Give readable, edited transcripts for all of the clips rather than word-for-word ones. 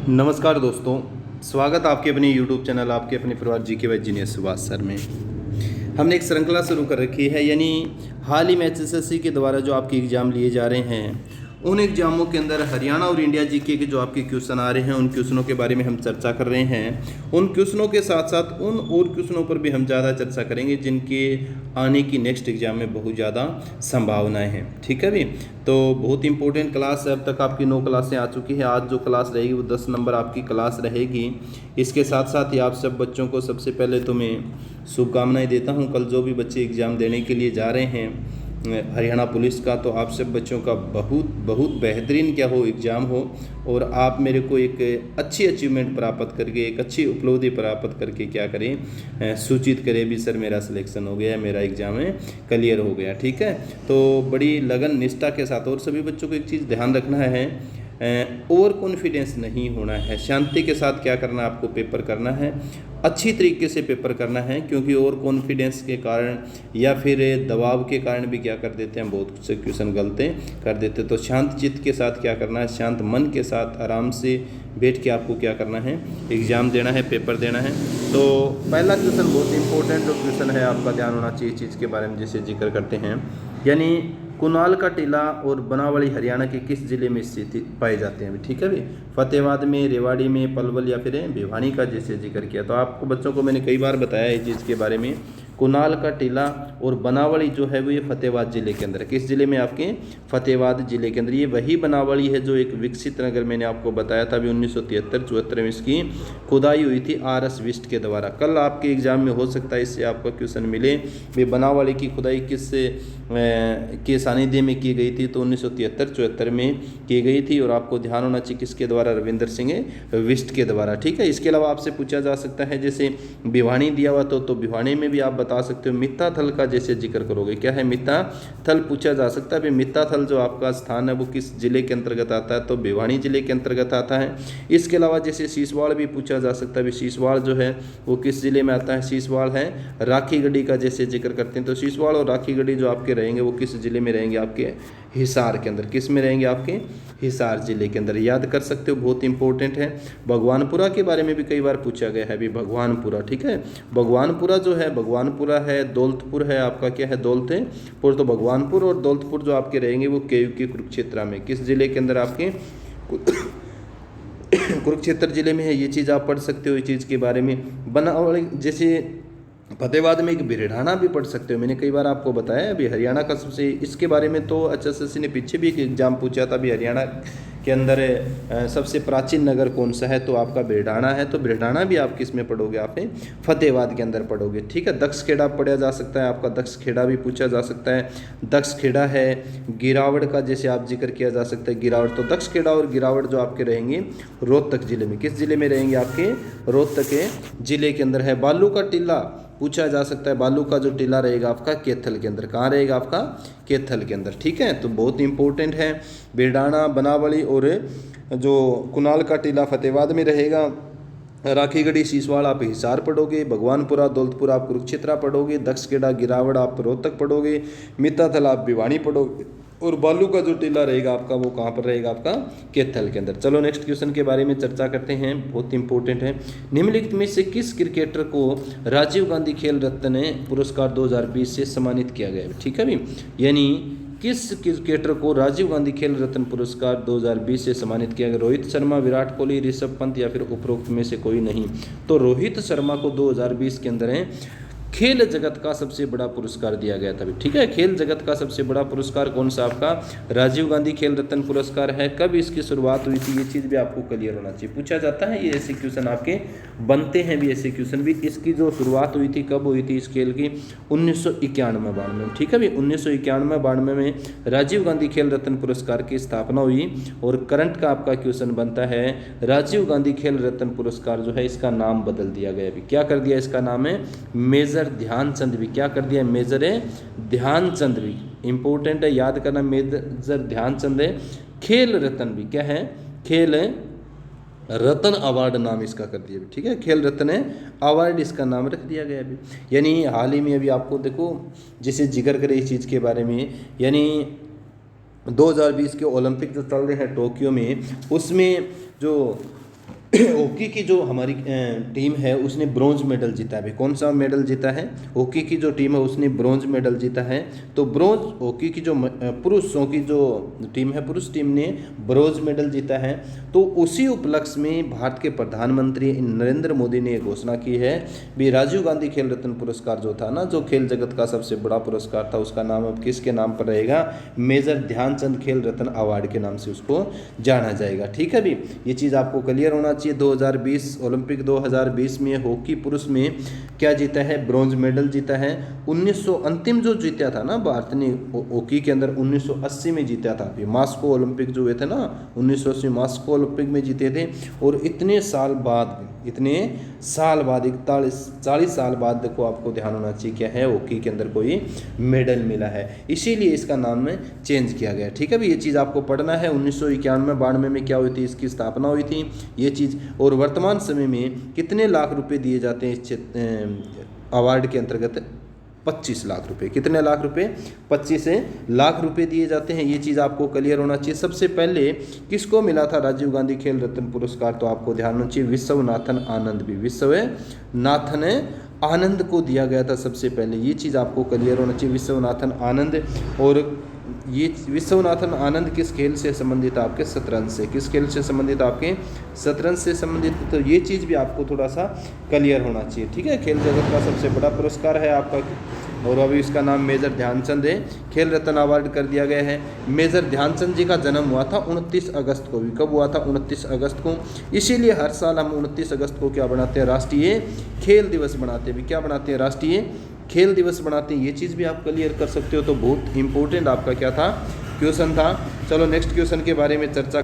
नमस्कार दोस्तों, स्वागत आपके अपने YouTube चैनल आपके अपने परिवार जी के वाई जीनियस सुभाष सर में। हमने एक श्रृंखला शुरू कर रखी है, यानी हाल ही में HSSC के द्वारा जो आपके एग्ज़ाम लिए जा रहे हैं उन एग्ज़ामों के अंदर हरियाणा और इंडिया जीके के जो आपके क्वेश्चन आ रहे हैं उन क्वेश्चनों के बारे में हम चर्चा कर रहे हैं। उन क्वेश्चनों के साथ साथ उन और क्वेश्चनों पर भी हम ज़्यादा चर्चा करेंगे जिनके आने की नेक्स्ट एग्ज़ाम में बहुत ज़्यादा संभावनाएं हैं। ठीक है भी, तो बहुत इंपॉर्टेंट क्लास है। अब तक आपकी 9 क्लासें आ चुकी है। आज जो क्लास रहेगी वो 10 नंबर आपकी क्लास रहेगी। इसके साथ साथ ही आप सब बच्चों को सबसे पहले तो मैं शुभकामनाएं देता हूं। कल जो भी बच्चे एग्ज़ाम देने के लिए जा रहे हैं हरियाणा पुलिस का, तो आप सब बच्चों का बहुत बहुत बेहतरीन क्या हो एग्ज़ाम हो और आप मेरे को एक अच्छी अचीवमेंट प्राप्त करके, एक अच्छी उपलब्धि प्राप्त करके क्या करें, सूचित करें भी सर मेरा सिलेक्शन हो गया, मेरा एग्ज़ाम है क्लियर हो गया। ठीक है, तो बड़ी लगन निष्ठा के साथ। और सभी बच्चों को एक चीज़ ध्यान रखना है, ओवर कॉन्फिडेंस नहीं होना है। शांति के साथ क्या करना है, आपको पेपर करना है, अच्छी तरीके से पेपर करना है, क्योंकि ओवर कॉन्फिडेंस के कारण या फिर दबाव के कारण भी क्या कर देते हैं, बहुत से क्वेश्चन गलते कर देते हैं। तो शांत चित्त के साथ क्या करना है, शांत मन के साथ आराम से बैठ के आपको क्या करना है, एग्ज़ाम देना है, पेपर देना है। तो पहला क्वेश्चन बहुत इंपॉर्टेंट जो क्वेश्चन है, आपका ध्यान होना चाहिए चीज़ के बारे में जिसे जिक्र करते हैं, यानी कुनाल का टीला और बनावली हरियाणा के किस जिले में स्थित पाए जाते हैं। ठीक है भी, फतेहाबाद में, रेवाड़ी में, पलवल या फिर भिवानी का जैसे जिक्र किया। तो आपको बच्चों को मैंने कई बार बताया इस चीज़ के बारे में। कुनाल का टीला और बनावली जो है वो ये फतेहाबाद जिले के अंदर है। किस जिले में, आपके फतेहाबाद जिले के अंदर। ये वही बनावली है जो एक विकसित नगर मैंने आपको बताया था अभी 1973-74 में इसकी खुदाई हुई थी RS विस्ट के द्वारा। कल आपके एग्जाम में हो सकता है इससे आपका क्वेश्चन मिले भी बनावली की खुदाई किस के सानिध्य में की गई थी। तो 1973-74 में की गई थी और आपको ध्यान होना चाहिए किसके द्वारा, रविंद्र सिंह विस्ट के द्वारा। ठीक है, इसके अलावा आपसे पूछा जा सकता है जैसे भिवानी दिया हुआ तो भिवानी में भी आप बता सकते हो। मित्ता थल का जैसे जिक्र करोगे, क्या है मित्ता थल, पूछा जा सकता है। मित्ता थल जो आपका स्थान है वो किस जिले के अंतर्गत आता है, तो भिवानी जिले के अंतर्गत आता है। इसके अलावा जैसे शीशवाड़ भी पूछा जा सकता है, शीशवाड़ जो है वो किस जिले में आता है, शीशवाड़ है राखीगढ़ी का जैसे जिक्र करते हैं। तो शीशवाड़ और राखीगढ़ी जो आपके रहेंगे वो किस जिले में रहेंगे, आपके हिसार के अंदर। किस में रहेंगे, आपके हिसार जिले के अंदर। याद कर सकते हो, बहुत इंपॉर्टेंट है। भगवानपुरा के बारे में भी कई बार पूछा गया है, अभी भगवानपुरा। ठीक है, भगवानपुरा जो है, भगवानपुरा है, दौलतपुर है, आपका क्या है, दौलतपुर। तो भगवानपुर और दौलतपुर जो आपके रहेंगे वो केयू के कुरुक्षेत्र में, किस जिले के अंदर, आपके कुरुक्षेत्र जिले में है। ये चीज़ आप पढ़ सकते हो। इस चीज़ के बारे में बनावली जैसे फतेहाबाद में एक बिरढ़ाना भी पढ़ सकते हो। मैंने कई बार आपको बताया अभी हरियाणा का सबसे, इसके बारे में तो HSSC ने पीछे भी एक एग्जाम पूछा था अभी हरियाणा के अंदर सबसे प्राचीन नगर कौन सा है, तो आपका बिरढ़ाना है। तो बिरढ़ाना भी आप किस में पढ़ोगे, आप फतेहाबाद के अंदर पढ़ोगे। ठीक है, दक्ष खेड़ा पढ़ा जा सकता है, आपका दक्ष खेड़ा भी पूछा जा सकता है। दक्ष खेड़ा है, गिरावड़ का जैसे आप जिक्र किया जा सकता है, गिरावड़। तो दक्ष खेड़ा और गिरावड़ जो आपके रहेंगे रोहतक जिले में, किस जिले में रहेंगे, आपके रोहतक के जिले के अंदर है। बालू का टीला पूछा जा सकता है, बालू का जो टीला रहेगा आपका कैथल के अंदर। कहाँ रहेगा, आपका कैथल के अंदर। ठीक है, तो बहुत इंपॉर्टेंट है। बिरढ़ाना, बनावली और जो कुनाल का टीला फतेहाबाद में रहेगा। राखीगढ़ी, शीशवाड़ आप हिसार पढ़ोगे। भगवानपुरा, दौलतपुर आप कुरुक्षेत्र पढ़ोगे। दक्षखेड़ा, गिरावड़ आप रोहतक पढ़ोगे। मित्ताथल आप भिवानी पढ़ोगे और बालू का जो टीला रहेगा आपका वो कहाँ पर रहेगा, आपका कैथल के अंदर। चलो नेक्स्ट क्वेश्चन के बारे में चर्चा करते हैं, बहुत इंपॉर्टेंट है। निम्नलिखित में से किस क्रिकेटर को राजीव गांधी खेल रत्न पुरस्कार 2020 से सम्मानित किया गया है। ठीक है भी, यानी किस क्रिकेटर को राजीव गांधी खेल रत्न पुरस्कार 2020 से सम्मानित किया गया। रोहित शर्मा, विराट कोहली, ऋषभ पंत या फिर उपरोक्त में से कोई नहीं। तो रोहित शर्मा को 2020 के अंदर है खेल जगत का सबसे बड़ा पुरस्कार दिया गया था। ठीक है, खेल जगत का सबसे बड़ा पुरस्कार कौन सा, आपका राजीव गांधी खेल रत्न पुरस्कार है। कब इसकी शुरुआत हुई थी, ये चीज़ भी आपको क्लियर होना चाहिए। पूछा जाता है, ये ऐसे क्वेश्चन आपके बनते हैं भी, ऐसे क्वेश्चन भी। इसकी जो शुरुआत हुई थी, कब हुई थी इस खेल की, 1991-92 में। ठीक है भी, 1991-92 में राजीव गांधी खेल रत्न पुरस्कार की स्थापना हुई। और करंट का आपका क्वेश्चन बनता है, राजीव गांधी खेल रत्न पुरस्कार जो है इसका नाम बदल दिया गया। अभी क्या कर दिया, इसका नाम है मेजर ध्यानचंद भी। क्या कर दिया, मेजर ध्यानचंद भी। इंपॉर्टेंट है, याद करना, मेजर ध्यानचंद है। खेल रत्न भी क्या है, खेल रत्न अवार्ड नाम इसका कर दिया। ठीक है, खेल रत्न अवार्ड इसका नाम रख दिया गया अभी। यानी हाल ही में अभी आपको देखो जैसे जिक्र करें इस चीज़ के बारे में, यानी 2020 के ओलंपिक जो चल रहे हैं टोक्यो में, उसमें जो हॉकी की जो हमारी टीम है उसने ब्रॉन्ज मेडल जीता है। अभी कौन सा मेडल जीता है? हॉकी की जो टीम है उसने ब्रॉन्ज मेडल जीता है। तो ब्रॉन्ज हॉकी की जो पुरुषों की जो टीम है, पुरुष टीम ने ब्रॉन्ज मेडल जीता है। तो उसी उपलक्ष्य में भारत के प्रधानमंत्री नरेंद्र मोदी ने घोषणा की है भी राजीव गांधी खेल रत्न पुरस्कार जो था ना, जो खेल जगत का सबसे बड़ा पुरस्कार था, उसका नाम अब किसके नाम पर रहेगा? मेजर ध्यानचंद खेल रत्न अवार्ड के नाम से उसको जाना जाएगा। ठीक है भी, ये चीज़ आपको क्लियर होना चाहिए। 2020 ओलंपिक 2020 में हॉकी पुरुष में क्या जीता है? ब्रॉन्ज मेडल जीता है। 1900 अंतिम जो जीता था ना भारत ने हॉकी के अंदर 1980 में जीता था। अभी मास्को ओलंपिक जो हुए थे ना 1980 मास्को ओलंपिक में जीते थे। और इतने साल बाद 40 साल बाद देखो, आपको ध्यान होना चाहिए क्या है, हॉकी के अंदर कोई मेडल मिला है, इसीलिए इसका नाम में चेंज किया गया। ठीक है भी, ये चीज़ आपको पढ़ना है। 1991-92 में क्या हुई थी? इसकी स्थापना हुई थी ये चीज़। और वर्तमान समय में कितने लाख रुपए दिए जाते हैं इस अवार्ड के अंतर्गत? 25 लाख रुपए। कितने लाख रुपए? 25 लाख रुपए दिए जाते हैं। ये चीज़ आपको क्लियर होना चाहिए। सबसे पहले किसको मिला था राजीव गांधी खेल रत्न पुरस्कार? तो आपको ध्यान होना चाहिए विश्वनाथन आनंद, भी विश्वनाथन आनंद को दिया गया था सबसे पहले। ये चीज़ आपको क्लियर होना चाहिए, विश्वनाथन आनंद। और ये विश्वनाथन आनंद किस खेल से संबंधित है? आपके शतरंज से। किस खेल से संबंधित? आपके शतरंज से संबंधित। तो ये चीज़ भी आपको थोड़ा सा क्लियर होना चाहिए। ठीक है, खेल जगत का सबसे बड़ा पुरस्कार है आपका, और अभी इसका नाम मेजर ध्यानचंद है, खेल रत्न अवार्ड कर दिया गया है। मेजर ध्यानचंद जी का जन्म हुआ था 29 अगस्त को। भी कब हुआ था? 29 अगस्त को। इसीलिए हर साल हम 29 अगस्त को क्या बनाते हैं? राष्ट्रीय खेल दिवस बनाते हैं। भी क्या बनाते हैं? राष्ट्रीय खेल दिवस बनाते हैं। ये चीज़ भी आप क्लियर कर सकते हो। तो बहुत इंपॉर्टेंट आपका क्या था? क्वेश्चन था। चलो नेक्स्ट क्वेश्चन के बारे में चर्चा।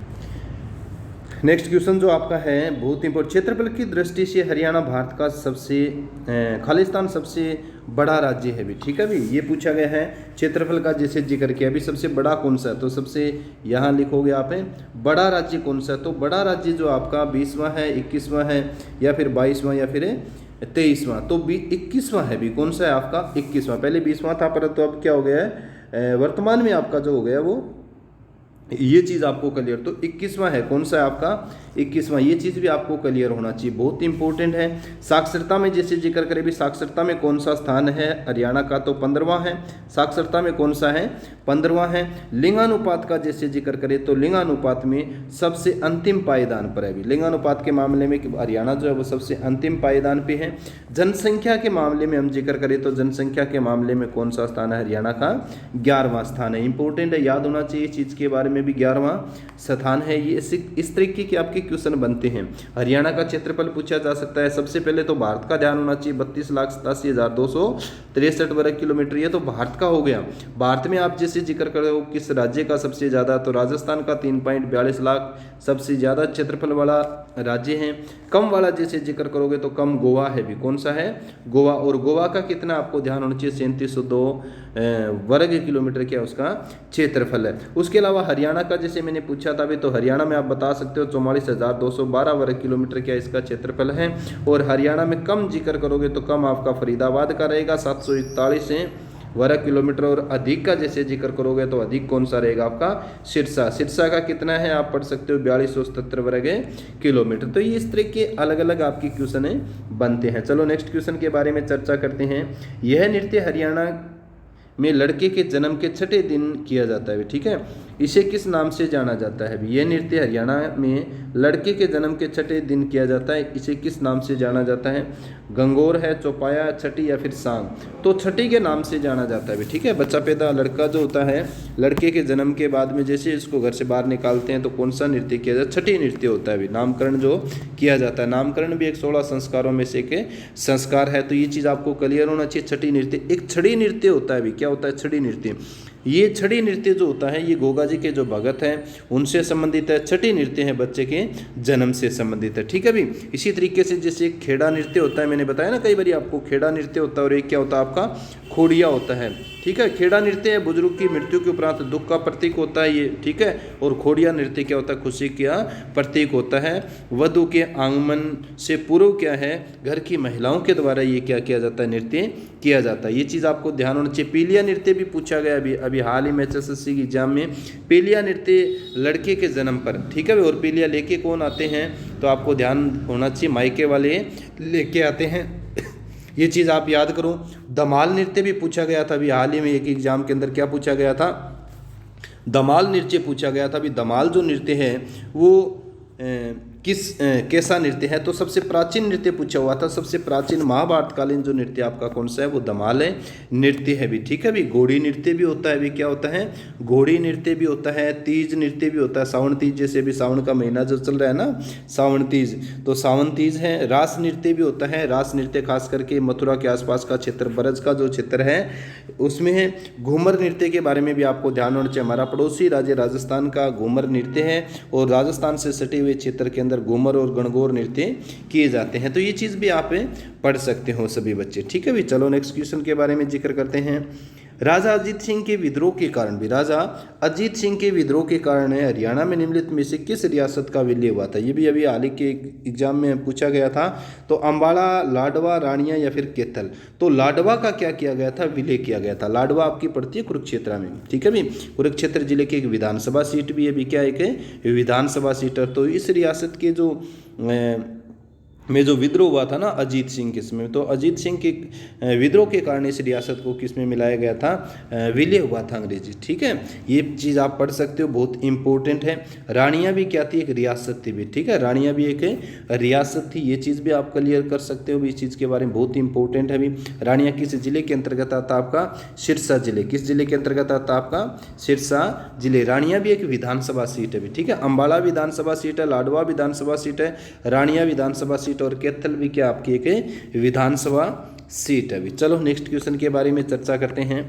नेक्स्ट क्वेश्चन जो आपका है बहुत इंपॉर्टेंट। क्षेत्रफल की दृष्टि से हरियाणा भारत का सबसे खालिस्तान सबसे बड़ा राज्य है भी। ठीक है भी, ये पूछा गया है क्षेत्रफल का जैसे जिक्र किया। अभी सबसे बड़ा कौन सा है? तो सबसे यहाँ लिखोगे आप बड़ा राज्य कौन सा है? तो बड़ा राज्य जो आपका 20वां है, 21वां है, या फिर 22वां, या फिर 23वां। तो 21वां है भी। कौन सा है आपका? 21वां। पहले 20वां था, परंतु अब क्या हो गया है? वर्तमान में आपका जो हो गया वो, ये चीज़ आपको क्लियर। तो 21वां है। कौन सा है आपका? 21वां। ये चीज़ भी आपको क्लियर होना चाहिए, बहुत इंपॉर्टेंट है। साक्षरता में जैसे जिक्र करें भी, साक्षरता में कौन सा स्थान है हरियाणा का? तो 15वां है। साक्षरता में कौन सा है? 15वां है। लिंगानुपात का जैसे जिक्र करें तो लिंगानुपात में सबसे अंतिम पायदान पर है। अभी लिंगानुपात के मामले में हरियाणा जो है वो सबसे अंतिम पायदान पे है। जनसंख्या के मामले में हम जिक्र करें तो जनसंख्या के मामले में कौन सा स्थान है? हरियाणा का 11वां स्थान है। इंपॉर्टेंट है, याद होना चाहिए चीज़ के बारे में भी। 11वां स्थान है ये। इस तरीके के आपके क्वेश्चन बनते हैं। हरियाणा का क्षेत्रफल पूछा जा सकता है। सबसे पहले तो भारत का ध्यान होना चाहिए, 32,87,263 वर्ग किलोमीटर। ये तो भारत का हो गया। भारत में आप जैसे जिक्र करो किस राज्य का सबसे ज़्यादा, तो राजस्थान का 3.42 लाख सबसे ज़्यादा क्षेत्रफल वाला राज्य है। कम वाला जैसे जिक्र करोगे तो कम गोवा है भी। कौन सा है? गोवा। और गोवा का कितना आपको ध्यान होना चाहिए? 3702 वर्ग किलोमीटर क्या उसका क्षेत्रफल है। उसके अलावा हरियाणा का जैसे मैंने पूछा था अभी, तो हरियाणा में आप बता सकते हो 44,212 वर्ग किलोमीटर क्या इसका क्षेत्रफल है। और हरियाणा में कम जिक्र करोगे तो कम आपका फरीदाबाद का रहेगा 741 वर्ग किलोमीटर। और अधिक का जैसे जिक्र करोगे तो अधिक कौन सा रहेगा आपका? सिरसा। सिरसा का कितना है आप पढ़ सकते हो? 4277 वर्ग किलोमीटर। तो ये इस तरह के अलग अलग आपकी क्वेश्चन बनते हैं। चलो नेक्स्ट क्वेश्चन के बारे में चर्चा करते हैं। यह नृत्य हरियाणा में लड़के के जन्म के 6ठे दिन किया जाता है। ठीक है, इसे किस नाम से जाना जाता है? यह नृत्य हरियाणा में लड़के के जन्म के 6ठे दिन किया जाता है। इसे किस नाम से जाना जाता है? गंगोर है, चौपाया, छठी, या फिर सांग? तो छठी के नाम से जाना जाता है। ठीक है, बच्चा पैदा लड़का जो होता है, लड़के के जन्म के बाद में जैसे इसको घर से बाहर निकालते हैं तो कौन सा नृत्य किया जाता है? छठी नृत्य होता है। नामकरण जो किया जाता है, नामकरण भी एक 16 संस्कारों में से एक संस्कार है। तो ये चीज़ आपको क्लियर होना चाहिए। छठी नृत्य एक छड़ी नृत्य होता है। क्या होता है? छड़ी नृत्य। ये छड़ी नृत्य जो होता है ये गोगा जी के जो भगत हैं उनसे संबंधित है। छठी नृत्य है बच्चे के जन्म से संबंधित है। ठीक है भी, इसी तरीके से जैसे खेड़ा नृत्य होता है, मैंने बताया ना कई बार आपको, खेड़ा नृत्य होता है। और एक क्या होता है आपका? खोड़िया होता है। ठीक है। खेड़ा नृत्य है बुजुर्ग की मृत्यु के उपरांत दुख का प्रतीक होता है ये, ठीक है। और खोड़िया नृत्य क्या होता है, खुशी का प्रतीक होता है। वधु के आगमन से पूर्व क्या है, घर की महिलाओं के द्वारा ये क्या किया जाता है, नृत्य किया जाता है। ये चीज़ आपको ध्यान होना चाहिए। पीलिया नृत्य भी पूछा गया अभी हाल ही में HSSC की एग्जाम में। पीलिया नृत्य लड़के के जन्म पर, ठीक है। और पीलिया लेके कौन आते हैं, तो आपको ध्यान होना चाहिए, मायके वाले लेके आते हैं। ये चीज़ आप याद करो। धमाल नृत्य भी पूछा गया था अभी हाल ही में एक एग्जाम के अंदर। क्या पूछा गया था, धमाल नृत्य पूछा गया था। अभी धमाल जो नृत्य है वो कैसा नृत्य है, तो सबसे प्राचीन नृत्य पूछा हुआ था। सबसे प्राचीन महाभारतकालीन जो नृत्य आपका कौन सा है, वो धमाल है नृत्य है भी, ठीक है। भी घोड़ी नृत्य भी होता है, भी क्या होता है, घोड़ी नृत्य भी होता है। तीज नृत्य भी होता है, सावन तीज, जैसे भी सावन का महीना जो चल रहा है ना, सावन तीज, तो सावन तीज है। रास नृत्य भी होता है। रास नृत्य खास करके मथुरा के आसपास का क्षेत्र, ब्रज का जो क्षेत्र है उसमें है। घूमर नृत्य के बारे में भी आपको ध्यान होना चाहिए। हमारा पड़ोसी राज्य राजस्थान का घूमर नृत्य है, और राजस्थान से सटे हुए क्षेत्र के अंदर घूमर और गणगौर नृत्य किए जाते हैं। तो ये चीज़ भी आप पढ़ सकते हो सभी बच्चे, ठीक है भी। चलो नेक्स्ट क्वेश्चन के बारे में जिक्र करते हैं। राजा अजीत सिंह के विद्रोह के कारण भी, राजा अजीत सिंह के विद्रोह के कारण हरियाणा में निम्नलिखित में से किस रियासत का विलय हुआ था। ये भी अभी हाल ही के एग्जाम में पूछा गया था। तो अम्बाला, लाडवा, रानिया या फिर कैथल। तो लाडवा का क्या किया गया था, विलय किया गया था। लाडवा आपकी पड़ती है कुरुक्षेत्र में, ठीक है भी। कुरुक्षेत्र जिले की एक विधानसभा सीट भी है भी, क्या एक विधानसभा सीट है। तो इस रियासत के जो में जो विद्रोह हुआ था ना अजीत सिंह के समय, तो अजीत सिंह के विद्रोह के कारण इस रियासत को किस में मिलाया गया था, विलय हुआ था अंग्रेजी, ठीक है। ये चीज़ आप पढ़ सकते हो, बहुत इंपॉर्टेंट है। रानिया भी क्या थी, एक रियासत थी भी, ठीक है। रानिया भी एक रियासत थी, ये चीज़ भी आप क्लियर कर सकते हो भी। इस चीज़ के बारे में बहुत इंपॉर्टेंट है भी। रानिया किस जिले के अंतर्गत आता आपका, सिरसा जिले। किस जिले के अंतर्गत आता आपका, सिरसा जिले। रानिया भी एक विधानसभा सीट है भी, ठीक है। अम्बाला विधानसभा सीट है, लाडवा विधानसभा सीट है, रानिया विधानसभा सीट और कैथल भी क्या आपकी एक विधानसभा सीट है भी। चलो नेक्स्ट क्वेश्चन के बारे में चर्चा करते हैं।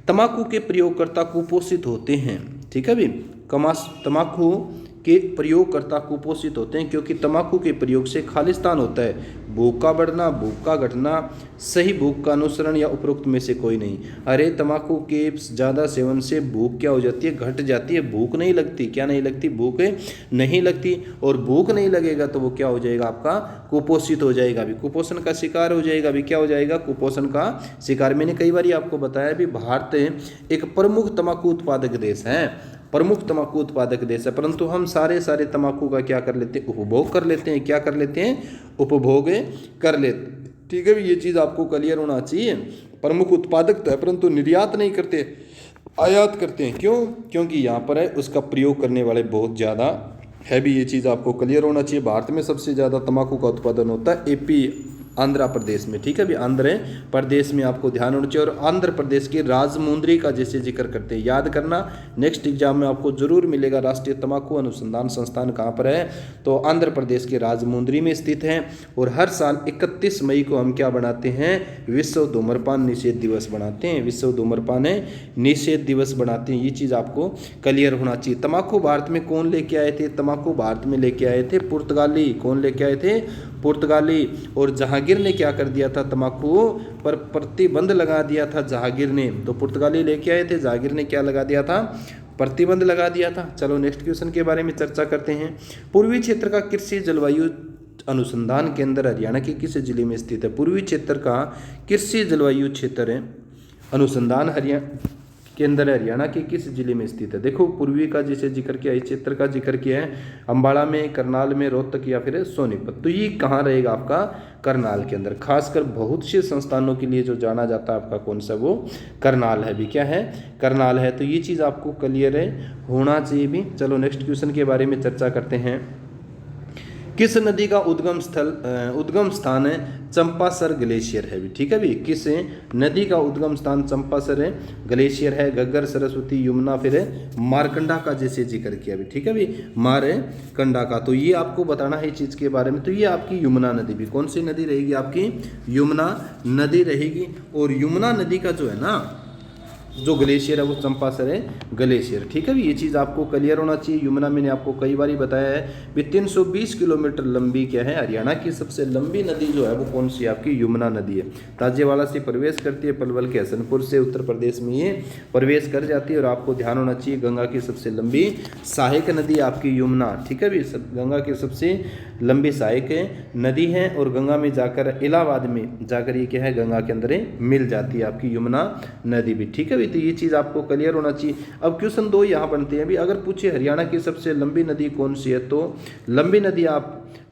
तंबाकू के प्रयोगकर्ता कुपोषित होते हैं, ठीक है भी। तंबाकू के प्रयोगकर्ता कुपोषित होते हैं क्योंकि तंबाकू के प्रयोग से खालिस्तान होता है, भूख का बढ़ना, भूख का घटना, सही भूख का अनुसरण या उपरोक्त में से कोई नहीं। अरे तंबाकू के ज़्यादा सेवन से भूख क्या हो जाती है, घट जाती है, भूख नहीं लगती। क्या नहीं लगती, भूख नहीं लगती। और भूख नहीं लगेगा तो वो क्या हो जाएगा आपका, कुपोषित हो जाएगा अभी, कुपोषण का शिकार हो जाएगा अभी। क्या हो जाएगा, कुपोषण का शिकार। मैंने कई बार आपको बताया भी, भारत एक प्रमुख तंबाकू उत्पादक देश है, प्रमुख तंबाकू उत्पादक देश है, परंतु हम सारे तंबाकू का क्या कर लेते हैं, उपभोग कर लेते हैं। क्या कर लेते हैं, उपभोग कर लेते, ठीक है भी। ये चीज़ आपको क्लियर होना चाहिए। प्रमुख उत्पादक तो है परंतु निर्यात नहीं करते, आयात करते हैं। क्यों, क्योंकि यहाँ पर है उसका प्रयोग करने वाले बहुत ज़्यादा है भी। ये चीज़ आपको क्लियर होना चाहिए। भारत में सबसे ज़्यादा तंबाकू का उत्पादन होता है AP आंध्र प्रदेश में, ठीक है भी। आंध्र प्रदेश में आपको ध्यान होना चाहिए। और आंध्र प्रदेश के राजमुंद्री का जैसे जिक्र करते हैं, याद करना, नेक्स्ट एग्जाम में आपको जरूर मिलेगा। राष्ट्रीय तंबाकू अनुसंधान संस्थान कहाँ पर है, तो आंध्र प्रदेश के राजमुंद्री में स्थित है। और हर साल 31 मई को हम क्या बनाते हैं, विश्व धूम्रपान निषेध दिवस बनाते हैं। विश्व धूम्रपान निषेध दिवस बनाते हैं। ये चीज़ आपको क्लियर होना चाहिए। तंबाकू भारत में कौन लेके आए थे, तंबाकू भारत में लेके आए थे पुर्तगाली। कौन लेके आए थे, पुर्तगाली। और जहांगीर ने क्या कर दिया था, तंबाकू पर प्रतिबंध लगा दिया था जहांगीर ने। तो पुर्तगाली लेके आए थे, जहांगीर ने क्या लगा दिया था, प्रतिबंध लगा दिया था। चलो नेक्स्ट क्वेश्चन के बारे में चर्चा करते हैं। पूर्वी क्षेत्र का कृषि जलवायु अनुसंधान केंद्र हरियाणा के किस जिले में स्थित है। पूर्वी क्षेत्र का कृषि जलवायु क्षेत्र अनुसंधान हरियाणा केंद्र हरियाणा के किस जिले में स्थित है। देखो पूर्वी का जैसे जिक्र किया, इस क्षेत्र का जिक्र किया है, अम्बाला में, करनाल में, रोहतक या फिर सोनीपत। तो ये कहाँ रहेगा आपका, करनाल के अंदर। खासकर बहुत से संस्थानों के लिए जो जाना जाता है आपका कौन सा, वो करनाल है भी। क्या है, करनाल है। तो ये चीज़ आपको क्लियर होना चाहिए भी। चलो नेक्स्ट क्वेश्चन के बारे में चर्चा करते हैं। किस नदी का उद्गम स्थान चंपासर ग्लेशियर है भी, ठीक है भी। किस नदी का उद्गम स्थान चंपासर ग्लेशियर है। घग्गर, सरस्वती, यमुना, फिर मारकंडा का जैसे जिक्र किया भी, ठीक है भी, मारकंडा का। तो ये आपको बताना है इस चीज़ के बारे में। तो ये आपकी यमुना नदी भी, कौन सी नदी रहेगी आपकी, यमुना नदी रहेगी। और यमुना नदी का जो है ना, जो ग्लेशियर है वो चंपासर है ग्लेशियर। ठीक है भी, ये चीज़ आपको क्लियर होना चाहिए। यमुना मैंने आपको कई बार बताया है भी 320 किलोमीटर लंबी क्या है, हरियाणा की सबसे लंबी नदी जो है वो कौन सी है, आपकी यमुना नदी है। ताजेवाला से प्रवेश करती है, पलवल के हसनपुर से उत्तर प्रदेश में ये प्रवेश कर जाती है। और आपको ध्यान होना चाहिए गंगा की सबसे लंबी सहायक नदी आपकी यमुना। ठीक है भी, गंगा की सबसे लंबी सहायक नदी है और गंगा में जाकर इलाहाबाद में जाकर ये क्या है, गंगा के अंदर मिल जाती है आपकी यमुना नदी भी। ठीक है भी, तो ये चीज़ आपको क्लियर होना चाहिए। अब क्वेश्चन 2 यहाँ बनते हैं भी, अगर पूछे हरियाणा की सबसे लंबी नदी कौन सी है, तो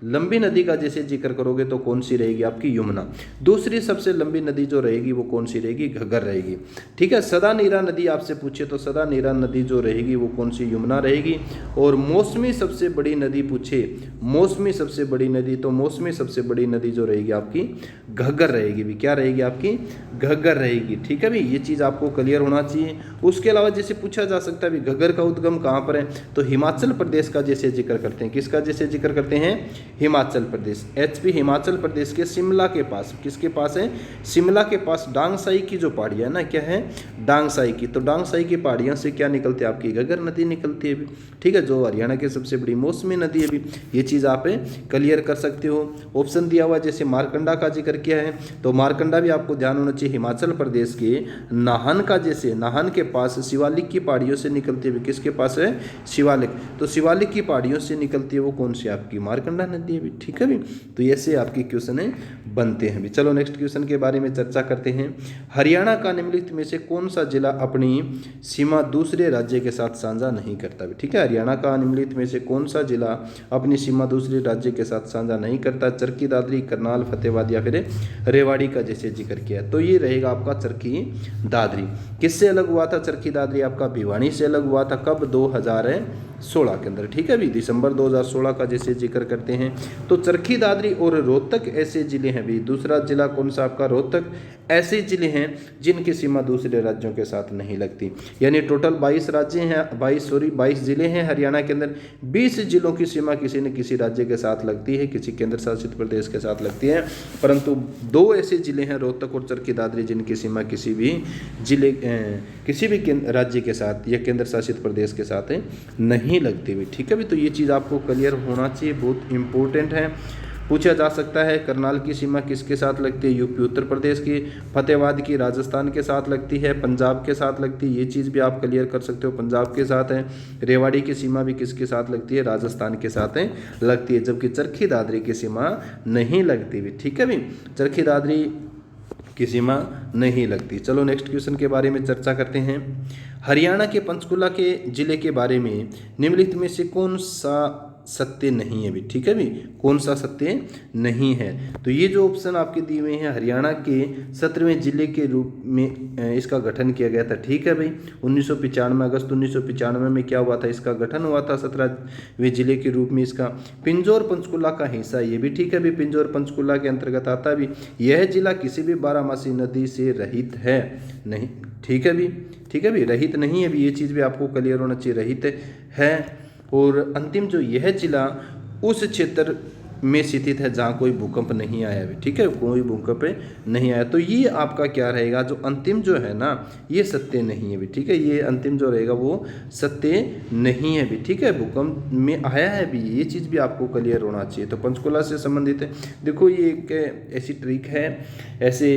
लंबी नदी का जैसे जिक्र करोगे तो कौन सी रहेगी, आपकी यमुना। दूसरी सबसे लंबी नदी जो रहेगी वो कौन सी रहेगी, घग्गर रहेगी। ठीक है, सदा नीरा नदी आपसे पूछे तो सदा नीरा नदी जो रहेगी वो कौन सी, यमुना रहेगी। और मौसमी सबसे बड़ी नदी पूछे, मौसमी सबसे बड़ी नदी, तो मौसमी सबसे बड़ी नदी जो रहेगी आपकी घग्गर रहेगी भी। क्या रहेगी, आपकी घग्गर रहेगी। ठीक है भी, ये चीज़ आपको क्लियर होना चाहिए। उसके अलावा जैसे पूछा जा सकता है भी घग्गर का उद्गम कहाँ पर है, तो हिमाचल प्रदेश का जैसे जिक्र करते हैं। किसका जैसे जिक्र करते हैं, हिमाचल प्रदेश। एचपी हिमाचल प्रदेश के शिमला के पास, किसके पास है, शिमला के पास डांगसाई की जो पहाड़ियाँ है ना, क्या है, डांगसाई की। तो डांगसाई की पहाड़ियों से क्या निकलती है, आपकी घग्गर नदी निकलती है भी। ठीक है, जो हरियाणा की सबसे बड़ी मौसमी नदी है भी। ये चीज़ आप क्लियर कर सकते हो। ऑप्शन दिया हुआ जैसे मारकंडा का जिक्र किया है, तो मारकंडा भी आपको ध्यान होना चाहिए हिमाचल प्रदेश के नाहन का, जैसे नाहन के पास शिवालिक की पहाड़ियों से निकलती है। किसके पास है, शिवालिक। तो शिवालिक की पहाड़ियों से निकलती है वो कौन सी, आपकी मारकंडा नदी है भी। ठीक है भी, तो ऐसे आपके क्वेश्चन बनते हैं भी। चलो नेक्स्ट क्वेश्चन के बारे में चर्चा करते हैं। हरियाणा का निम्नलिखित में से कौन सा जिला अपनी सीमा दूसरे राज्य के साथ साझा नहीं करता भी। ठीक है, हरियाणा का निम्नलिखित में से कौन सा जिला अपनी सीमा दूसरे राज्य के साथ साझा नहीं करता, चरखी दादरी, करनाल, फतेहाबाद या फिर रेवाड़ी का जैसे जिक्र किया है, तो ये रहेगा आपका चरखी दादरी। किससे अलग हुआ था चरखी दादरी, आपका भिवानी से अलग हुआ था। कब, 2016 के अंदर। ठीक है भी, दिसंबर 2016 का जैसे जिक्र करते हैं। तो चरखी दादरी और रोहतक ऐसे जिले हैं भी। दूसरा जिला कौन सा आपका, रोहतक। ऐसे जिले हैं जिनकी सीमा दूसरे राज्यों के साथ नहीं लगती। यानी टोटल 22 राज्य हैं, 22 जिले हैं हरियाणा के अंदर। 20 जिलों की सीमा किसी न किसी राज्य के साथ लगती है, किसी केंद्र शासित प्रदेश के साथ लगती है। परंतु 2 ऐसे जिले हैं, रोहतक और चरखी दादरी, जिनकी सीमा किसी भी राज्य के साथ या केंद्र शासित प्रदेश के साथ नहीं लगती हुई। ठीक है भी, तो ये चीज़ आपको क्लियर होना चाहिए, बहुत इंपॉर्टेंट है। पूछा जा सकता है करनाल की सीमा किसके साथ लगती है, यूपी उत्तर प्रदेश की। फतेहाबाद की राजस्थान के साथ लगती है, पंजाब के साथ लगती है। ये चीज़ भी आप क्लियर कर सकते हो, पंजाब के साथ है। रेवाड़ी की सीमा भी किसके साथ लगती है, राजस्थान के साथ लगती है। जबकि चरखी दादरी की सीमा नहीं लगती भी। ठीक है भी, चरखी दादरी की सीमा नहीं लगती। चलो नेक्स्ट क्वेश्चन के बारे में चर्चा करते हैं। हरियाणा के पंचकुला के जिले के बारे में निम्नलिखित में से कौन सा सत्य नहीं है भी। ठीक है भी, कौन सा सत्य नहीं है, तो ये जो ऑप्शन आपके दिए हुए हैं, हरियाणा के 17वें जिले के रूप में इसका गठन किया गया था। ठीक है भाई, 1995 अगस्त 1995 में क्या हुआ था, इसका गठन हुआ था 17वें जिले के रूप में इसका। पिंजौर पंचकुला का हिस्सा ये भी। ठीक है भी, पिंजौर पंचकुला के अंतर्गत आता भी। यह जिला किसी भी बारहमासी नदी से रहित है नहीं। ठीक है भी, ठीक है भी, रहित नहीं है भी, ये चीज़ भी आपको क्लियर होना चाहिए, रहित है। और अंतिम जो यह जिला उस क्षेत्र में स्थित है जहाँ कोई भूकंप नहीं आया भी। ठीक है, कोई भूकंप नहीं आया, तो ये आपका क्या रहेगा, जो अंतिम जो है ना, ये सत्य नहीं है भी। ठीक है, ये अंतिम जो रहेगा वो सत्य नहीं है भी। ठीक है, भूकंप में आया है भी, ये चीज़ भी आपको क्लियर होना चाहिए। तो पंचकुला से संबंधित है। देखो ये एक ऐसी ट्रिक है, ऐसे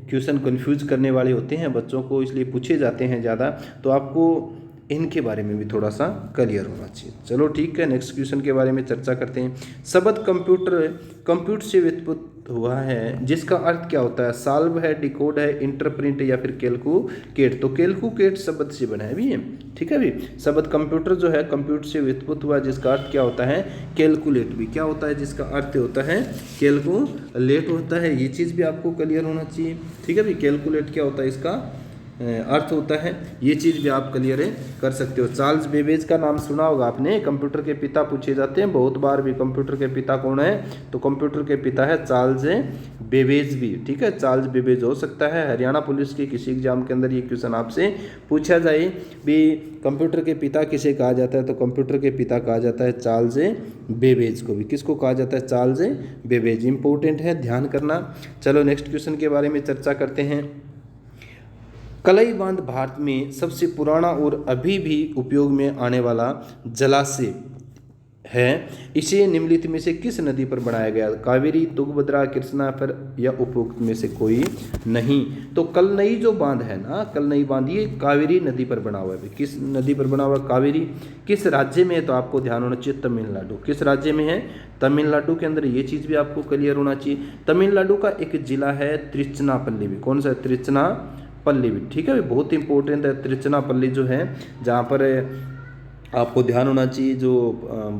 क्वेश्चन कन्फ्यूज करने वाले होते हैं बच्चों को, इसलिए पूछे जाते हैं ज़्यादा, तो आपको इनके बारे में भी थोड़ा सा क्लियर होना चाहिए। चलो ठीक है, नेक्स्ट क्वेश्चन के बारे में चर्चा करते हैं। शब्द कंप्यूटर से व्युत्पन्न हुआ है, जिसका अर्थ क्या होता है, सॉल्व है, डिकोड है, इंटरप्रिट या फिर कैलकुलेट। तो कैलकुलेट शब्द से बना है भी ये। ठीक है भी, शब्द कंप्यूटर जो है कंप्यूटर से व्युत्पन्न हुआ, जिसका अर्थ क्या होता है, कैलकुलेट भी। क्या होता है, जिसका अर्थ होता है कैलकुलेट होता है। ये चीज़ भी आपको क्लियर होना चाहिए। ठीक है भी, कैलकुलेट क्या होता है, इसका अर्थ होता है, ये चीज़ भी आप क्लियर कर सकते हो। चार्ल्स बेबेज का नाम सुना होगा आपने, कंप्यूटर के पिता पूछे जाते हैं बहुत बार भी। कंप्यूटर के पिता कौन है, तो कंप्यूटर के पिता है चार्ल्स बेबेज भी। ठीक है, चार्ल्स बेबेज हो सकता है। हरियाणा पुलिस के किसी एग्जाम के अंदर ये क्वेश्चन आपसे पूछा जाए भी, कंप्यूटर के पिता किसे कहा जाता है, तो कंप्यूटर के पिता कहा जाता है चार्ल्स बेबेज को भी। किसको कहा जाता है, चार्ल्स बेबेज। इंपॉर्टेंट है, ध्यान करना। चलो नेक्स्ट क्वेश्चन के बारे में चर्चा करते हैं। कलई बांध भारत में सबसे पुराना और अभी भी उपयोग में आने वाला जलाशय है। इसे निम्नलिखित में से किस नदी पर बनाया गया? कावेरी, तुंगभद्रा, कृष्णा, फिर या उपरोक्त में से कोई नहीं। तो कलनई जो बांध है ना, कलनई बांध ये कावेरी नदी पर बना हुआ है। किस नदी पर बना हुआ है? कावेरी। किस राज्य में है? तो आपको ध्यान होना चाहिए तमिलनाडु। किस राज्य में है? तमिलनाडु के अंदर। ये चीज़ भी आपको क्लियर होना चाहिए। तमिलनाडु का एक जिला है तिरुचिरापल्ली भी। कौन सा है? तिरुचिरापल्ली भी। ठीक है, बहुत इंपॉर्टेंट है तिरुचिरापल्ली जो है, जहाँ पर आपको ध्यान होना चाहिए जो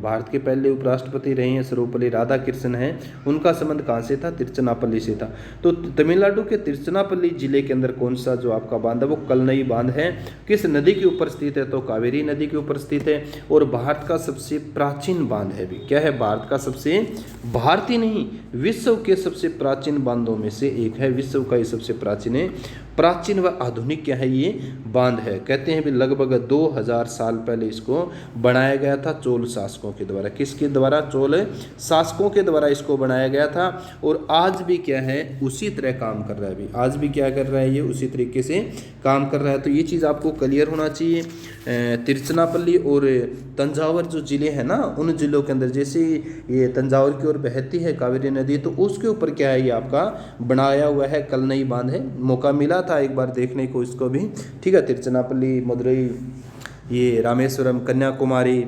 भारत के पहले उपराष्ट्रपति रहे हैं सर्वपल्ली राधाकृष्णन हैं, उनका संबंध कहाँ से था? तिरुचिरापल्ली से था। तो तमिलनाडु के तिरुचिरापल्ली जिले के अंदर कौन सा जो आपका बांध है वो कलनई बांध है। किस नदी के ऊपर स्थित है? तो कावेरी नदी के ऊपर स्थित है और भारत का सबसे प्राचीन बांध है भी। क्या है? भारत का सबसे, भारतीय नहीं, विश्व के सबसे प्राचीन बांधों में से एक है। विश्व का ये सबसे प्राचीन है, प्राचीन व आधुनिक क्या है? ये बांध है। कहते हैं भी लगभग 2000 साल पहले इसको बनाया गया था चोल शासकों के द्वारा। किसके द्वारा? चोल शासकों के द्वारा इसको बनाया गया था। और आज भी क्या है? उसी तरह काम कर रहा है भी। आज भी क्या कर रहा है? ये उसी तरीके से काम कर रहा है। तो ये चीज़ आपको क्लियर होना चाहिए। तिरुचिरापल्ली और तंजावर जो ज़िले हैं ना, उन ज़िलों के अंदर जैसे ये तंजावर की ओर बहती है कावेरी नदी, तो उसके ऊपर क्या है? ये आपका बनाया हुआ है कलनई बांध है। मौका मिला था एक बार देखने को इसको भी। ठीक है, तिरुचिरापल्ली, मदुरई, ये रामेश्वरम, कन्याकुमारी,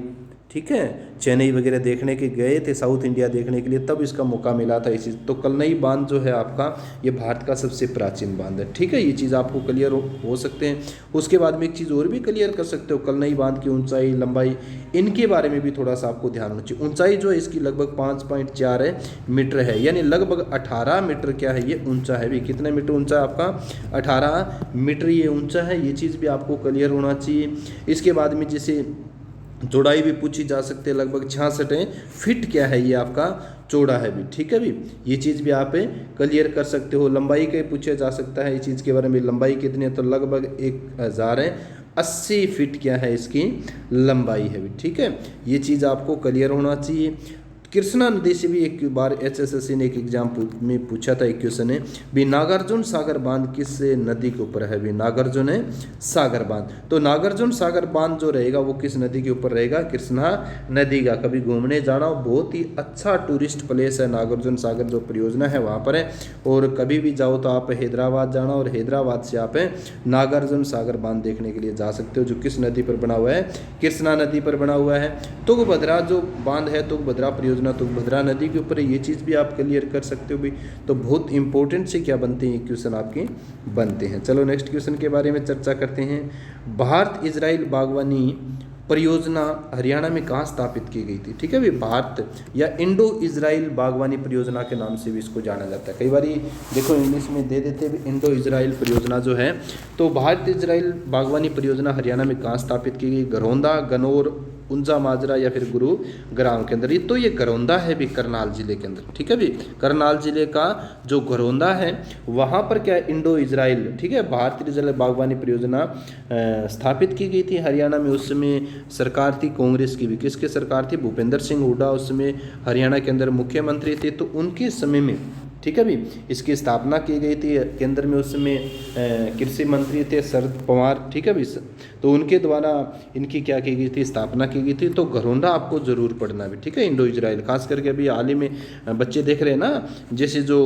ठीक है, चेन्नई वगैरह देखने के गए थे, साउथ इंडिया देखने के लिए, तब इसका मौका मिला था। इसी तो कलनई बांध जो है आपका, ये भारत का सबसे प्राचीन बांध है। ठीक है, ये चीज़ आपको क्लियर हो सकते हैं। उसके बाद में एक चीज़ और भी क्लियर कर सकते हो, कलनई बांध की ऊंचाई, लंबाई, इनके बारे में भी थोड़ा सा आपको ध्यान होना चाहिए। ऊंचाई जो है इसकी लगभग 5.4 मीटर है, यानी लगभग 18 मीटर क्या है? ये ऊंचा है भी। कितने मीटर ऊंचा है आपका? 18 मीटर ये ऊंचा है। ये चीज़ भी आपको क्लियर होना चाहिए। इसके बाद में जैसे चौड़ाई भी पूछी जा सकती है, लगभग 66 फीट क्या है? ये आपका चौड़ा है भी। ठीक है भी, ये चीज़ भी आप क्लियर कर सकते हो। लंबाई का पूछा जा सकता है इस चीज़ के बारे में, लंबाई कितनी है? तो लगभग 1080 फीट क्या है इसकी लंबाई है भी। ठीक है, ये चीज़ आपको क्लियर होना चाहिए। कृष्णा नदी से भी एक बार HSSC ने एक एग्जाम में पूछा था, एक क्वेश्चन है भी, नागार्जुन सागर बांध किस नदी के ऊपर है भी? नागार्जुन सागर बांध। तो नागार्जुन सागर बांध जो रहेगा वो किस नदी के ऊपर रहेगा? कृष्णा नदी का। कभी घूमने जाना, बहुत ही अच्छा टूरिस्ट प्लेस है नागार्जुन सागर जो परियोजना है वहाँ पर है। और कभी भी जाओ तो आप हैदराबाद जाना, और हैदराबाद से आप नागार्जुन सागर बांध देखने के लिए जा सकते हो, जो किस नदी पर बना हुआ है? कृष्णा नदी पर बना हुआ है। तुंगभद्रा जो बांध है, तुंगभद्रा परियोजना तुंगभद्रा नदी के ऊपर है। ये चीज़ भी आप क्लियर कर सकते हो भी। तो बहुत इंपॉर्टेंट से क्या बनते हैं ये क्वेश्चन आपके बनते हैं। चलो नेक्स्ट क्वेश्चन के बारे में चर्चा करते हैं। भारत इजराइल बागवानी परियोजना हरियाणा में कहाँ स्थापित की गई थी? ठीक है भी, भारत या इंडो इजराइल बागवानी परियोजना के नाम से भी इसको जाना जाता है। कई बार देखो इंग्लिश में दे देते हैं इंडो इजराइल परियोजना जो है। तो भारत इजराइल बागवानी परियोजना हरियाणा में कहाँ स्थापित की गई? गरौंदा, गनौर, ऊंचा माजरा या फिर गुरुग्राम के अंदर। ये तो ये गरौंदा है भी, करनाल जिले के अंदर। ठीक है भी, करनाल जिले का जो गरौंदा है वहाँ पर क्या इंडो इजराइल, ठीक है, भारतीय इजराइल बागवानी परियोजना स्थापित की गई थी हरियाणा में। उस समय सरकार थी कांग्रेस की भी। किसकी सरकार थी? भूपेंद्र सिंह हुड्डा उस समय हरियाणा के अंदर मुख्यमंत्री थे। तो उनके समय में, ठीक है भी, इसकी स्थापना की गई थी। केंद्र में उस समय कृषि मंत्री थे शरद पवार। ठीक है भी, तो उनके द्वारा इनकी क्या की गई थी? स्थापना की गई थी। तो गरौंदा आपको ज़रूर पढ़ना भी। ठीक है, इंडो इजराइल, खास करके अभी हाल ही में बच्चे देख रहे हैं ना, जैसे जो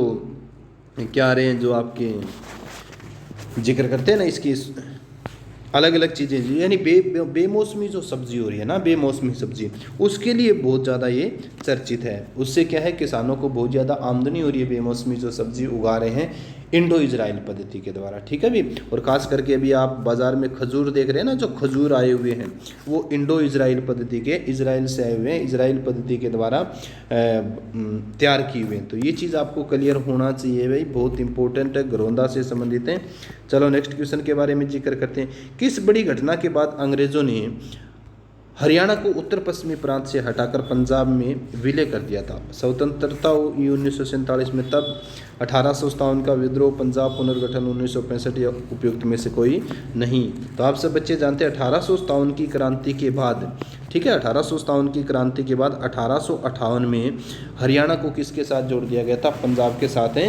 क्या आ रहे हैं, जो आपके जिक्र करते हैं ना इसकी अलग अलग चीज़ें, यानी बेमौसमी जो सब्जी हो रही है ना, बेमौसमी सब्जी, उसके लिए बहुत ज़्यादा ये चर्चित है। उससे क्या है, किसानों को बहुत ज़्यादा आमदनी हो रही है, बेमौसमी जो सब्जी उगा रहे हैं इंडो इजराइल पद्धति के द्वारा। ठीक है भी, और ख़ास करके अभी आप बाज़ार में खजूर देख रहे हैं ना, जो खजूर आए हुए हैं वो इंडो इजराइल पद्धति के, इजराइल से आए हुए हैं, इजराइल पद्धति के द्वारा तैयार किए हुए हैं। तो ये चीज़ आपको क्लियर होना चाहिए भाई, बहुत इंपॉर्टेंट है, गरौंदा से संबंधित है। चलो नेक्स्ट क्वेश्चन के बारे में जिक्र करते हैं। किस बड़ी घटना के बाद अंग्रेज़ों ने हरियाणा को उत्तर पश्चिमी प्रांत से हटाकर पंजाब में विलय कर दिया था। स्वतंत्रता हुई 1947 में, तब 1857 का विद्रोह, पंजाब पुनर्गठन 1965 या उपयुक्त में से कोई नहीं। तो आप सब बच्चे जानते हैं 1857 की क्रांति के बाद, ठीक है, 1857 की क्रांति के बाद 1858 में हरियाणा को किसके साथ जोड़ दिया गया था? पंजाब के साथ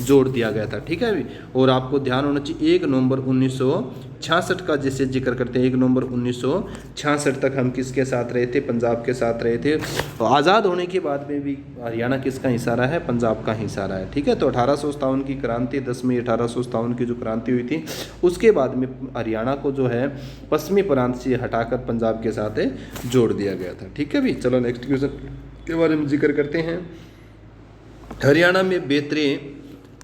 जोड़ दिया गया था, ठीक है अभी। और आपको ध्यान होना चाहिए 1 नवंबर 1966 का जैसे जिक्र करते हैं, 1 नवंबर 1966 तक हम किसके साथ रहे थे? पंजाब के साथ रहे थे। तो आज़ाद होने के बाद में भी हरियाणा किसका हिस्सा रहा है? पंजाब का हिस्सा रहा है, ठीक है। तो 1857 की क्रांति, 10 मई 1857 की जो क्रांति हुई थी, उसके बाद में हरियाणा को जो है पश्चिमी प्रांत से हटाकर पंजाब के साथ जोड़ दिया गया था, ठीक है भी। चलो नेक्स्ट क्वेश्चन के बारे में जिक्र करते हैं। हरियाणा में बेतरे,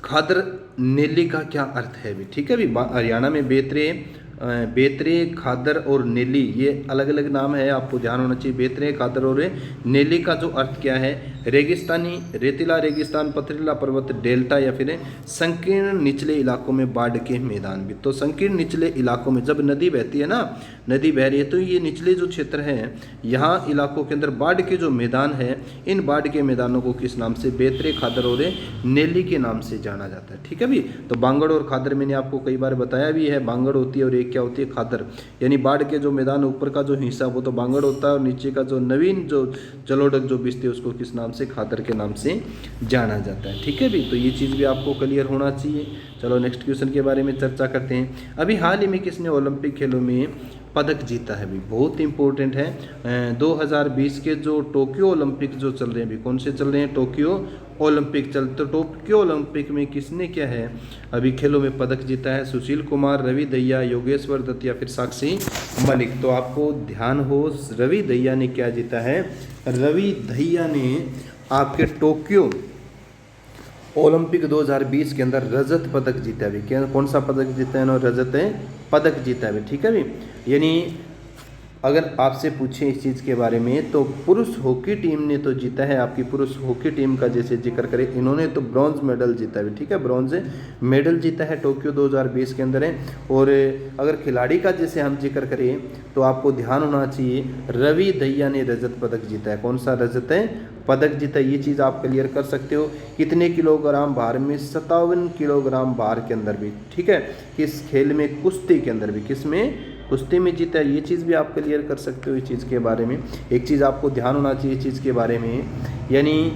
खादर, नेली का क्या अर्थ है भी, ठीक है भी। हरियाणा में बेतरे, खादर और नेली ये अलग अलग नाम है, आपको ध्यान होना चाहिए। बेतरे, खादर और नेली का जो अर्थ क्या है? रेगिस्तानी, रेतीला रेगिस्तान, पथरीला पर्वत, डेल्टा या फिर संकीर्ण निचले इलाकों में बाढ़ के मैदान भी। तो संकीर्ण निचले इलाकों में जब नदी बहती है ना, नदी बह रही है, तो ये निचले जो क्षेत्र हैं, यहाँ इलाकों के अंदर बाढ़ के जो मैदान है, इन बाढ़ के मैदानों को किस नाम से? बेतरे, खादर और नेली के नाम से जाना जाता है, ठीक है भी। तो बांगड़ और खादर मैंने आपको कई बार बताया भी है, बांगड़ होती है और एक क्या होती है? खादर। यानी बाढ़ के जो मैदान ऊपर का जो हिस्सा वो तो बांगड़ होता है, और नीचे का जो नवीन जो जलोढ़ जो बिस्ते है उसको किस नाम से? खादर के नाम से जाना जाता है, ठीक है भी। तो ये चीज़ भी आपको क्लियर होना चाहिए। चलो नेक्स्ट क्वेश्चन के बारे में चर्चा करते हैं। अभी हाल ही में किसने ओलंपिक खेलों में पदक जीता है भी? बहुत इंपॉर्टेंट है। 2020 के जो टोक्यो ओलंपिक जो चल रहे हैं अभी, कौन से चल रहे हैं? टोक्यो ओलंपिक चल, तो टोक्यो ओलंपिक में किसने क्या है अभी खेलों में पदक जीता है? सुशील कुमार, रवि दहिया, योगेश्वर दत्त या फिर साक्षी मलिक। तो आपको ध्यान हो, रवि दहिया ने क्या जीता है? रवि दहिया ने आपके टोक्यो ओलंपिक 2020 के अंदर रजत पदक जीता है। क्या, कौन सा पदक जीता है ना? रजत पदक जीता है, ठीक है भी। यानी अगर आपसे पूछें इस चीज़ के बारे में, तो पुरुष हॉकी टीम ने तो जीता है, आपकी पुरुष हॉकी टीम का जैसे जिक्र करें, इन्होंने तो ब्रॉन्ज मेडल जीता है, ठीक है, ब्रॉन्ज मेडल जीता है टोक्यो 2020 के अंदर है। और अगर खिलाड़ी का जैसे हम जिक्र करें, तो आपको ध्यान होना चाहिए रवि दहिया ने रजत पदक जीता है। कौन सा रजत पदक जीता? ये चीज़ आप क्लियर कर सकते हो। कितने किलोग्राम भार में? 57 किलोग्राम भार के अंदर भी, ठीक है। किस खेल में? कुश्ती के अंदर भी। किस में? कुश्ती में जीता है। ये चीज़ भी आप क्लियर कर सकते हो इस चीज़ के बारे में। एक चीज़ आपको ध्यान होना चाहिए इस चीज़ के बारे में, यानी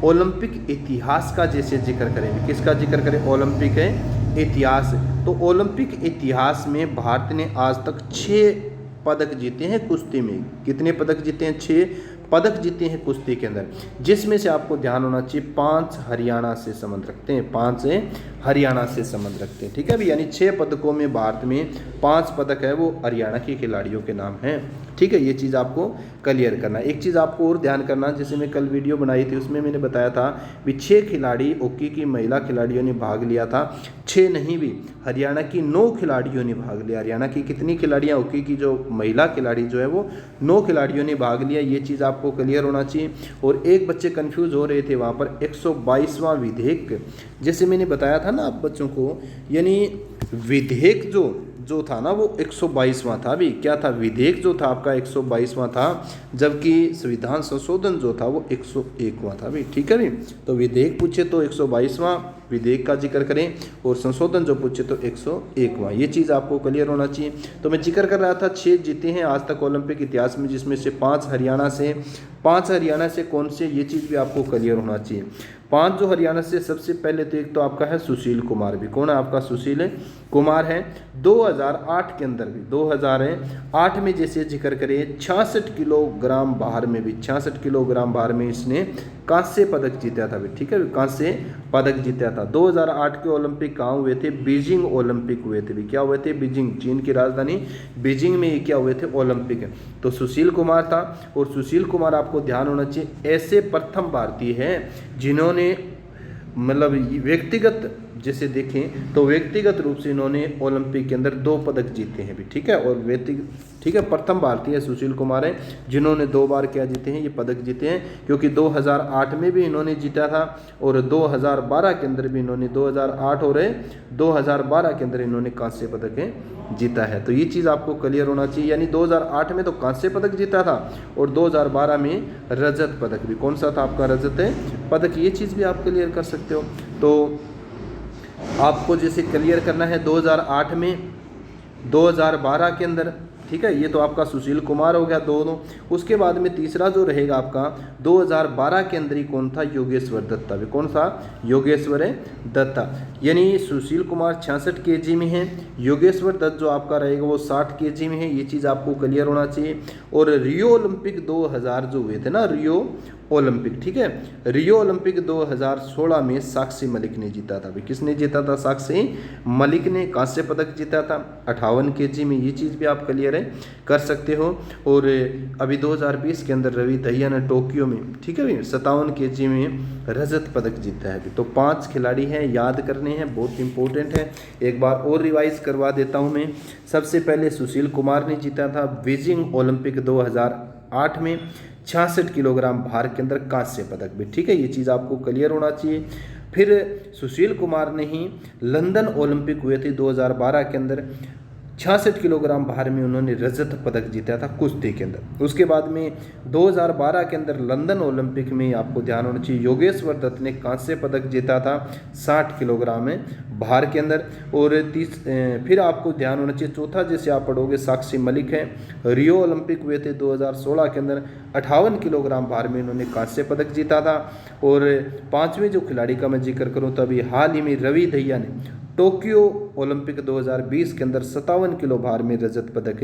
ओलंपिक इतिहास का जैसे जिक्र करें, किसका जिक्र करें? ओलंपिक इतिहास। तो ओलंपिक इतिहास में भारत ने आज तक 6 पदक जीते हैं कुश्ती में। कितने पदक जीते हैं? 6 पदक जीते हैं कुश्ती के अंदर, जिसमें से आपको ध्यान होना चाहिए 5 हरियाणा से संबंध रखते हैं, 5 हरियाणा से संबंध रखते हैं, ठीक है भी। यानी 6 पदकों में भारत में 5 पदक है वो हरियाणा के खिलाड़ियों के नाम हैं, ठीक है। ये चीज़ आपको क्लियर करना। एक चीज़ आपको और ध्यान करना, जैसे मैं कल वीडियो बनाई थी उसमें मैंने बताया था भी 6 खिलाड़ी हॉकी की महिला खिलाड़ियों ने भाग लिया था, 6 नहीं भी, हरियाणा की 9 खिलाड़ियों ने भाग लिया। हरियाणा की कितनी खिलाड़ियाँ? हॉकी की जो महिला खिलाड़ी जो है वो 9 खिलाड़ियों ने भाग लिया। ये चीज़ आपको क्लियर होना चाहिए। और एक बच्चे कन्फ्यूज़ हो रहे थे वहाँ पर 122वां विधेयक, जैसे मैंने बताया था ना आप बच्चों को, यानी विधेयक जो था ना वो 122वां था। भी क्या था? विधेयक जो था आपका 122वां था, जबकि संविधान संशोधन जो था वो 101वां था भी, ठीक है भी। तो विधेयक पूछे तो 122वां विधेयक का जिक्र करें, और संशोधन जो पूछे तो 101वां। ये चीज़ आपको क्लियर होना चाहिए। तो मैं जिक्र कर रहा था 6 जीते हैं आज तक ओलंपिक इतिहास में, जिसमें से 5 हरियाणा से। 5 हरियाणा से कौन से? ये चीज़ भी आपको क्लियर होना चाहिए। 5 जो हरियाणा से, सबसे पहले तो एक तो आपका है सुशील कुमार भी। कौन है आपका? सुशील कुमार है। 2008 के अंदर भी, 2008 में जैसे जिक्र करें 66 किलोग्राम भार में भी, 66 किलोग्राम भार में इसने कांस्य पदक जीता था भी, ठीक है, कांस्य पदक जीता था। 2008 के ओलंपिक कहाँ हुए थे? बीजिंग ओलंपिक हुए थे भी। क्या हुए थे? बीजिंग, चीन की राजधानी बीजिंग में ये क्या हुए थे? ओलंपिक। तो सुशील कुमार था। और सुशील कुमार आपको ध्यान होना चाहिए ऐसे प्रथम भारतीय हैं जिन्होंने मतलब व्यक्तिगत जैसे देखें तो व्यक्तिगत रूप से इन्होंने ओलंपिक के अंदर 2 पदक जीते हैं भी, ठीक है। और व्यक्तिगत, ठीक है, प्रथम भारतीय सुशील कुमार हैं जिन्होंने 2 बार क्या जीते हैं, ये पदक जीते हैं, क्योंकि 2008 में भी इन्होंने जीता था और 2012 के अंदर भी इन्होंने 2008 और 2012 के अंदर इन्होंने कांस्य पदक जीता है। तो ये चीज़ आपको क्लियर होना चाहिए, यानी 2008 में तो कांस्य पदक जीता था और 2012 में रजत पदक भी, कौन सा था आपका, रजत पदक, ये चीज़ भी आप क्लियर कर सकते हो। तो आपको जैसे क्लियर करना है 2008 में, 2012 के अंदर, ठीक है, ये तो आपका सुशील कुमार हो गया दोनों। उसके बाद में तीसरा जो रहेगा आपका 2012 के अंदर ही कौन था, योगेश्वर दत्ता भी, कौन सा, योगेश्वर दत्ता। यानी सुशील कुमार 66 kg में है, योगेश्वर दत्त जो आपका रहेगा वो 60 kg में है, ये चीज़ आपको क्लियर होना चाहिए। और रियो ओलंपिक 2000 जो हुए थे ना, रियो ओलंपिक, ठीक है, रियो ओलंपिक 2016 में साक्षी मलिक ने जीता था। किसने जीता था, साक्षी मलिक ने कांस्य पदक जीता था 58 kg में, ये चीज़ भी आप क्लियर है कर सकते हो। और अभी 2020 के अंदर रवि दहिया ने टोक्यो में, ठीक है भाई, 57 kg में रजत पदक जीता है। तो 5 खिलाड़ी हैं, याद करने हैं, बहुत इंपॉर्टेंट है। एक बार और रिवाइज करवा देता हूँ मैं। सबसे पहले सुशील कुमार ने जीता था बीजिंग ओलंपिक 2008 में 66 किलोग्राम भार के अंदर कांस्य पदक भी, ठीक है, ये चीज़ आपको क्लियर होना चाहिए। फिर सुशील कुमार ने ही लंदन ओलंपिक हुए थे 2012 के अंदर 66 किलोग्राम भार में उन्होंने रजत पदक जीता था कुश्ती के अंदर। उसके बाद में 2012 के अंदर लंदन ओलंपिक में आपको ध्यान होना चाहिए योगेश्वर दत्त ने कांस्य पदक जीता था 60 किलोग्राम में भार के अंदर। और फिर आपको ध्यान होना चाहिए चौथा, जैसे आप पढ़ोगे, साक्षी मलिक है, रियो ओलंपिक हुए थे 2016 के अंदर 58 किलोग्राम भार में इन्होंने कांस्य पदक जीता था। और 5वें जो खिलाड़ी का मैं जिक्र करूँ तो अभी हाल ही में रवि दहिया ने टोक्यो ओलंपिक 2020 के अंदर 57 किलो भार में रजत पदक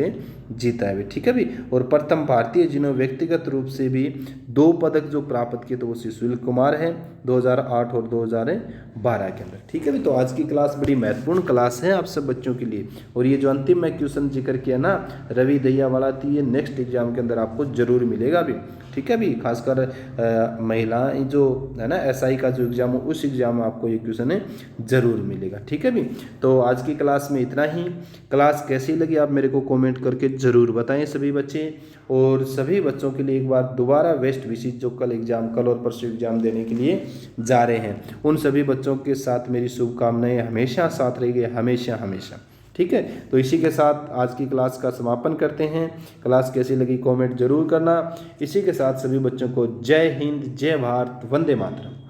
जीता है, ठीक है भी। और प्रथम भारतीय जिन्होंने व्यक्तिगत रूप से भी 2 पदक जो प्राप्त किए तो वो सुशील कुमार है 2008 और 2012 के अंदर, ठीक है भी। तो आज की क्लास बड़ी महत्वपूर्ण क्लास है आप सब बच्चों के लिए। और ये जो अंतिम मैं क्वेश्चन जिक्र किया ना रवि दहिया वाला, तो ये नेक्स्ट एग्जाम के अंदर आपको जरूर मिलेगा भी, ठीक है भी। खासकर महिलाएं जो है ना, SI का जो एग्जाम हो उस एग्जाम में आपको ये क्वेश्चन जरूर मिलेगा, ठीक है भी। तो आज की क्लास में इतना ही। क्लास कैसी लगी आप मेरे को कमेंट करके ज़रूर बताएं सभी बच्चे। और सभी बच्चों के लिए एक बार दोबारा वेस्ट विशिष्ट जो कल और परसों एग्जाम देने के लिए जा रहे हैं, उन सभी बच्चों के साथ मेरी शुभकामनाएं हमेशा साथ रहेगी, हमेशा हमेशा, ठीक है। तो इसी के साथ आज की क्लास का समापन करते हैं। क्लास कैसी लगी कमेंट जरूर करना। इसी के साथ सभी बच्चों को जय हिंद, जय भारत, वंदे मातरम।